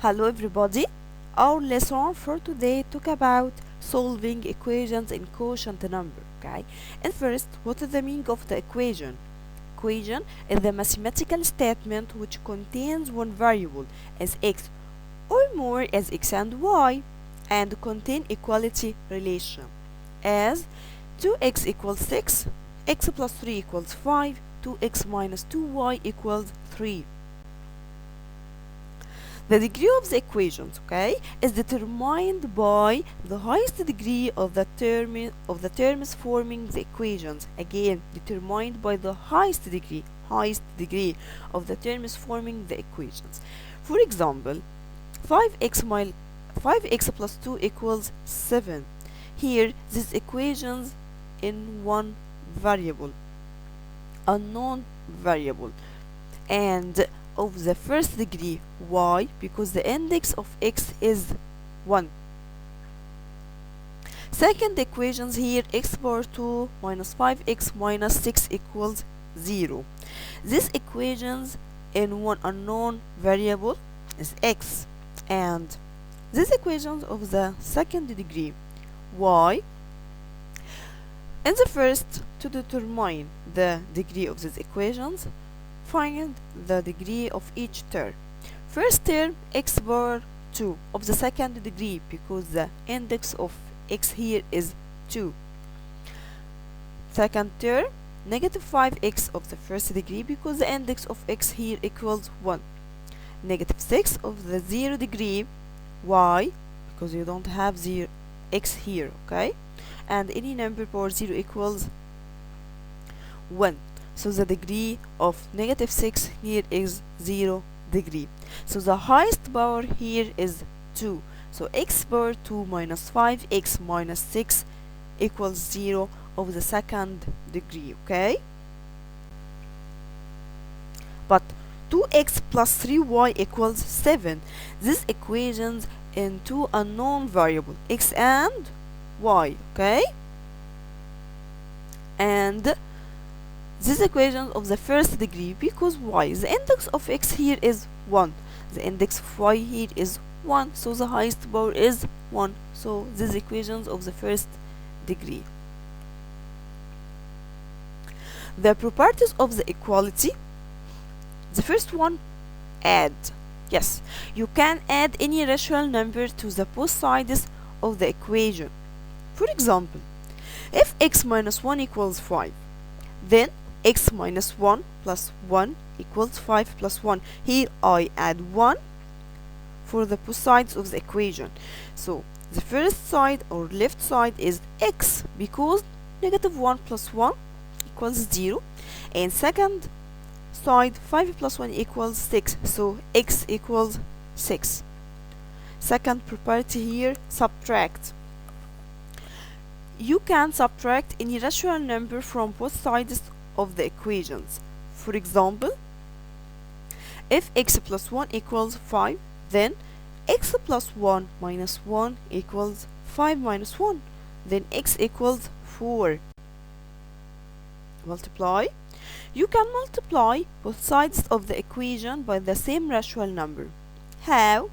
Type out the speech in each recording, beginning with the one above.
Hello everybody. Our lesson for today talk about solving equations in quotient number, okay? And first, what is the meaning of the equation? Equation is the mathematical statement which contains one variable as x or more as x and y and contain equality relation as 2x equals 6, x plus 3 equals 5, 2x minus 2y equals 3. The degree of the equations, okay, is determined by the highest degree of the terms forming the equations. Again, determined by the highest degree of the terms forming the equations. For example, 5x plus 2 equals 7. Here, these equations in one variable, unknown variable, and of the first degree. Why? Because the index of x is 1. Second equations here, x power 2 minus 5x minus 6 equals 0. These equations in one unknown variable is x, and these equations of the second degree. Why? In the first, to determine the degree of these equations, find the degree of each term. First term, x power 2 of the second degree, because the index of x here is 2. Second term, negative 5x of the first degree, because the index of x here equals 1. Negative 6 of the 0 degree. Why? Because you don't have x here, okay? And any number power 0 equals 1. So the degree of negative 6 here is 0 degree. So the highest power here is 2. So x power 2 minus 5x minus 6 equals 0 of the second degree, okay? But 2x plus 3y equals 7. These equations in two unknown variables, x and y, okay? And these equations of the first degree, because y? The index of x here is 1. The index of y here is 1. So the highest power is 1. So these equations of the first degree. The properties of the equality. The first one, add. Yes, you can add any rational number to the both sides of the equation. For example, if x minus 1 equals 5, then x minus 1 plus 1 equals 5 plus 1. Here I add 1 for the both sides of the equation. So the first side or left side is x, because negative 1 plus 1 equals 0. And second side, 5 plus 1 equals 6. So x equals 6. Second property here, subtract. You can subtract any rational number from both sides of the equations. For example, if x plus 1 equals 5, then x plus 1 minus 1 equals 5 minus 1. Then x equals 4. Multiply. You can multiply both sides of the equation by the same rational number. How?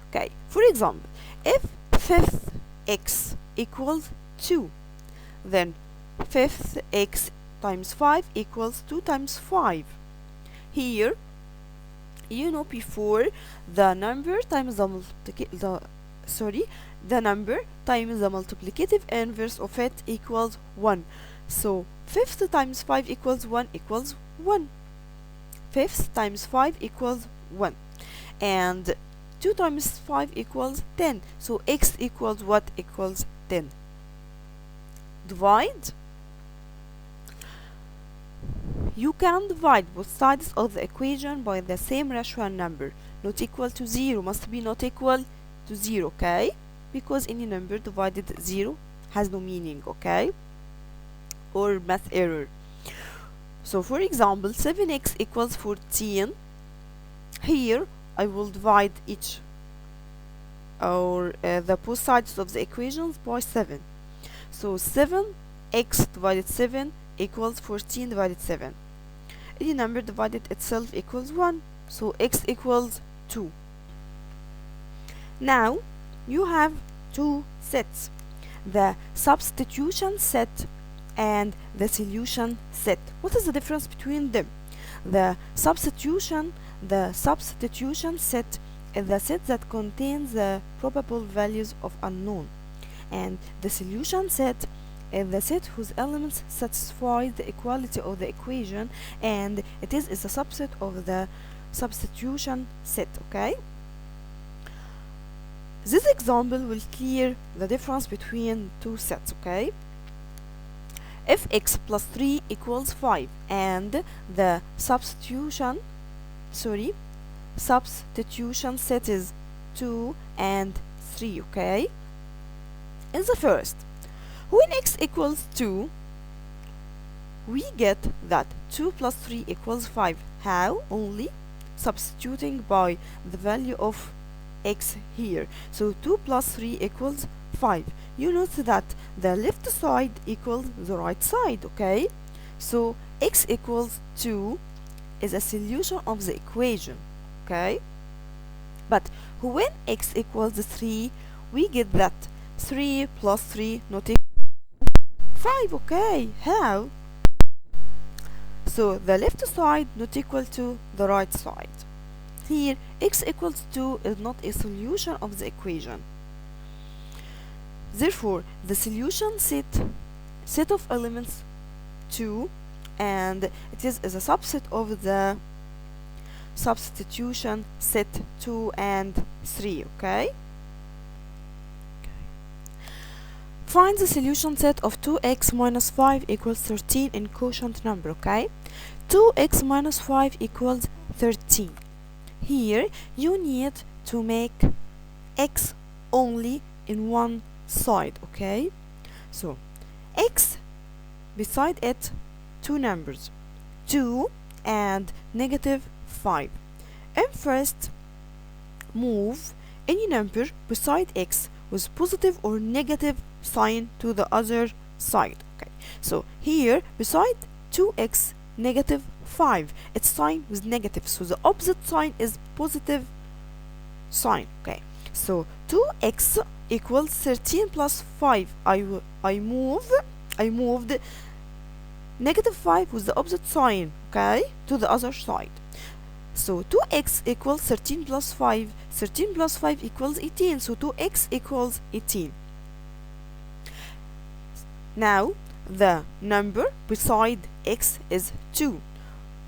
Okay, for example, if fifth x equals 2, then fifth x times 5 equals 2 times 5. Here, you know before, the number times the number times the multiplicative inverse of it equals 1. So fifth times 5 equals 1 equals 1. Fifth times 5 equals 1. And 2 times 5 equals 10. So x equals what? Equals 10. Divide. You can divide both sides of the equation by the same rational number, not equal to 0, must be not equal to 0, okay? Because any number divided 0 has no meaning, okay? Or math error. So for example, 7x equals 14. Here I will divide each or the both sides of the equations by 7. So 7x divided 7 equals 14 divided 7. Any number divided itself equals 1. So x equals 2. Now you have two sets, the substitution set and the solution set. What is the difference between them? The substitution set is the set that contains the probable values of unknown, and the solution set is the set whose elements satisfy the equality of the equation, and it is a subset of the substitution set. Okay, this example will clear the difference between two sets. Okay, if x plus 3 equals 5 and the substitution set is 2 and 3. Okay, in the first, when x equals 2, we get that 2 plus 3 equals 5. How? Only substituting by the value of x here. So 2 plus 3 equals 5. You notice that the left side equals the right side. Okay, so x equals 2 is a solution of the equation. Okay, but when x equals 3, we get that 3 plus 3 not equal 5. Okay, how? So the left side not equal to the right side. Here x equals 2 is not a solution of the equation. Therefore the solution set of elements 2, and it is a subset of the substitution set 2 and 3. Okay, find the solution set of 2x minus 5 equals 13 in quotient number. Okay, 2x minus 5 equals 13. Here you need to make x only in one side. Okay, so x beside it two numbers, 2 and negative 5. And first move any number beside x with positive or negative sign to the other side. Okay, so here beside 2x negative 5, its sign was negative, so the opposite sign is positive sign. Okay, so 2x equals 13 plus 5. I moved negative 5 with the opposite sign, okay, to the other side. So 2x equals 13 plus 5. 13 plus 5 equals 18. So 2x equals 18. Now the number beside x is 2.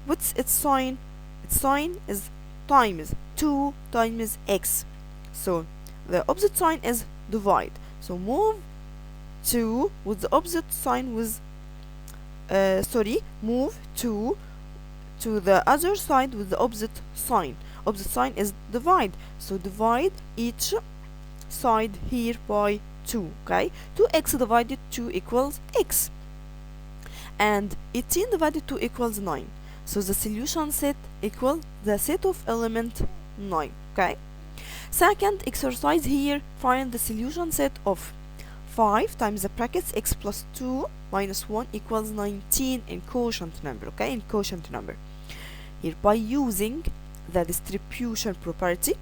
What's its sign? Its sign is times. 2 times x. So the opposite sign is divide. So move 2 with the opposite sign with move 2 to the other side with the opposite sign. Opposite sign is divide. So divide each side here by 2. Okay, 2x divided 2 equals x, and 18 divided 2 equals 9. So the solution set equals the set of element 9. Okay, second exercise here, find the solution set of 5 times the brackets x plus 2 minus 1 equals 19 in quotient number. Okay, in quotient number. Here, by using the distribution property,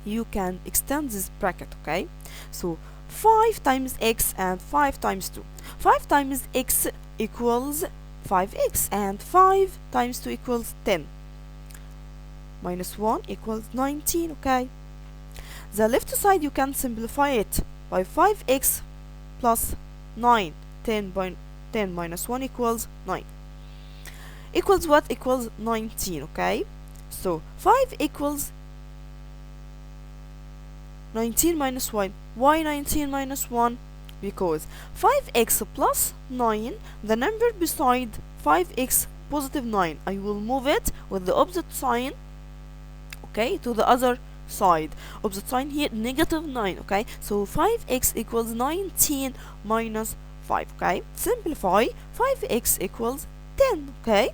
you can extend this bracket. Okay, so 5 times x and 5 times 2. 5 times x equals 5x, and 5 times 2 equals 10. Minus 1 equals 19. Okay, the left side you can simplify it by 5x plus 9. 10 by 10 minus 1 equals 9. Equals what? Equals 19. Okay, so 5 equals 19 minus 1. Why 19 minus 1? Because 5x plus 9, the number beside 5x positive 9, I will move it with the opposite sign, okay, to the other side. Opposite sign here, negative 9. Okay, so 5x equals 19 minus 5. Okay, simplify. 5x equals 10. Okay,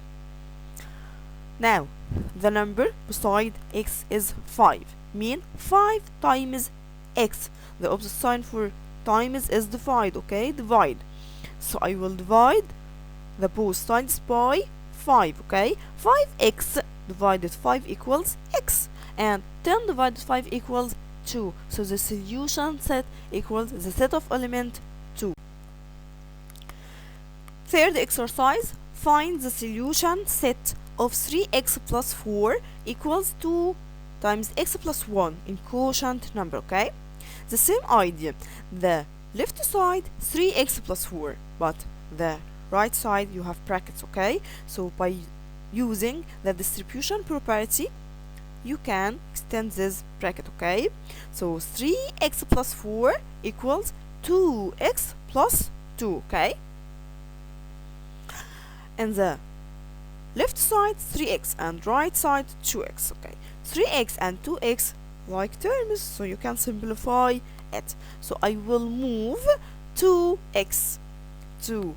now the number beside x is 5, mean 5 times x. The opposite sign for times is divide. Okay, divide. So I will divide the both sides by 5. Okay, 5x divided 5 equals x, and 10 divided 5 equals 2. So the solution set equals the set of element 2. Third exercise, find the solution set of 3x plus 4 equals 2 times x plus 1 in quotient number, okay? The same idea. The left side 3x plus 4, but the right side you have brackets, okay? So by using the distribution property, you can extend this bracket, okay? So 3x plus 4 equals 2x plus 2, okay? And the left side 3x and right side 2x, okay? 3x and 2x like terms, so you can simplify it. So I will move 2x to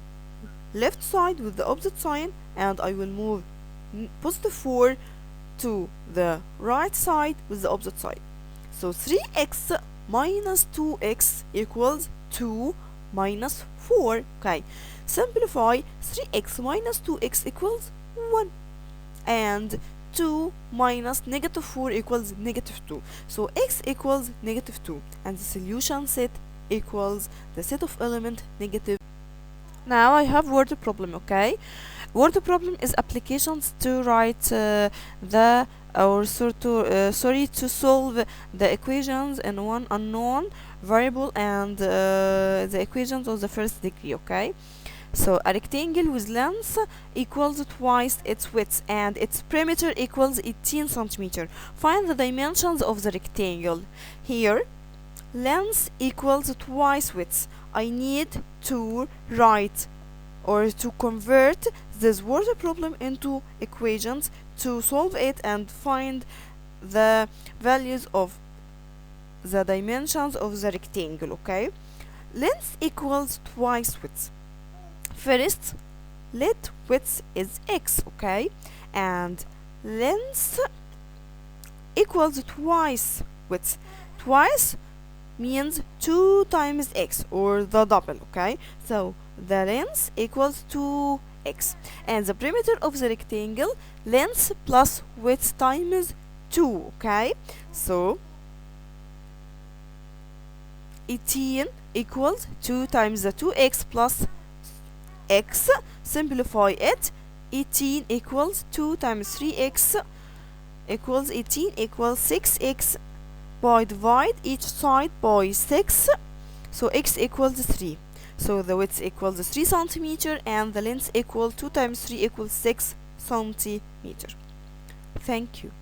left side with the opposite sign, and I will move positive 4 to the right side with the opposite side. So 3x minus 2x equals 2 minus 4, okay? Simplify 3x minus 2x equals 1, and 2 minus negative 4 equals negative 2. So x equals negative 2, and the solution set equals the set of element negative. Now I have word problem, okay? Word problem is applications to write to solve the equations in one unknown variable and the equations of the first degree, okay? So a rectangle with length equals twice its width and its perimeter equals 18 centimeter. Find the dimensions of the rectangle. Here, length equals twice width. I need to write or to convert this word problem into equations to solve it and find the values of the dimensions of the rectangle, okay? Length equals twice width. First, let width is x, okay? And length equals twice width. Twice means 2 times x, or the double, okay? So the length equals 2x, and the perimeter of the rectangle, length plus width times 2, okay? So 18 equals 2 times the 2x plus x. Simplify it. 18 equals 2 times 3x equals 18 equals 6x. By divide each side by 6, so x equals 3. So the width equals 3 centimeter and the length equals 2 times 3 equals 6 centimeter. Thank you.